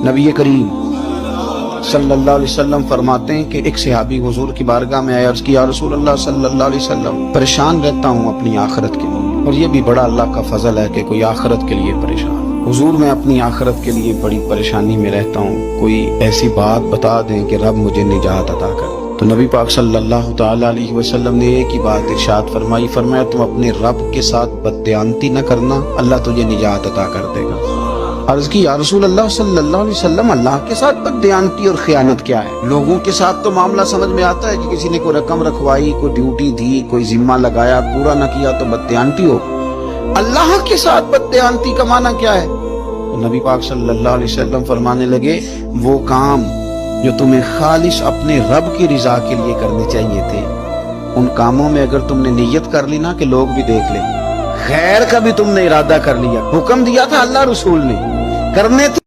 नबी करीम सल्लल्लाहु अलैहि वसल्लम फरमाते हैं कि एक सहाबी हुजूर की बारगाह में आया, अर्ज किया, रसूल अल्लाह सल्लल्लाहु अलैहि वसल्लम, परेशान रहता हूँ अपनी आखिरत के लिए, और ये भी बड़ा अल्लाह का फजल है कि कोई आखिरत के लिए परेशान। हुजूर मैं अपनी आखिरत के लिए बड़ी परेशानी में रहता हूँ, कोई ऐसी बात बता दें कि रब मुझे निजात अता करे। तो नबी पाक सल्लल्लाहु ताला अलैहि वसल्लम ने एक ही बात इरशाद फरमाई, फरमाया तुम अपने रब के साथ बददयानती न करना, अल्लाह तुझे निजात अता कर देगा। अर्ज की, या रसूल अल्लाह सल्लल्लाहु अलैहि वसल्लम, अल्लाह के साथ बददयानती और खयानत क्या है? लोगों के साथ तो मामला समझ में आता है कि किसी ने कोई रकम रखवाई, कोई ड्यूटी दी, कोई जिम्मा लगाया, पूरा न किया तो बददयानती हो। अल्लाह के साथ बददयानती का माना क्या है? तो नबी पाक सल्लल्लाहु अलैहि वसल्लम फरमाने लगे, वो काम जो तुम्हें खालिश अपने रब की रिजा के लिए करने चाहिए थे, उन कामों में अगर तुमने नियत कर ली ना कि लोग भी देख ले, खैर का भी तुमने इरादा कर लिया, हुक्म दिया था अल्लाह रसूल ने, करने थे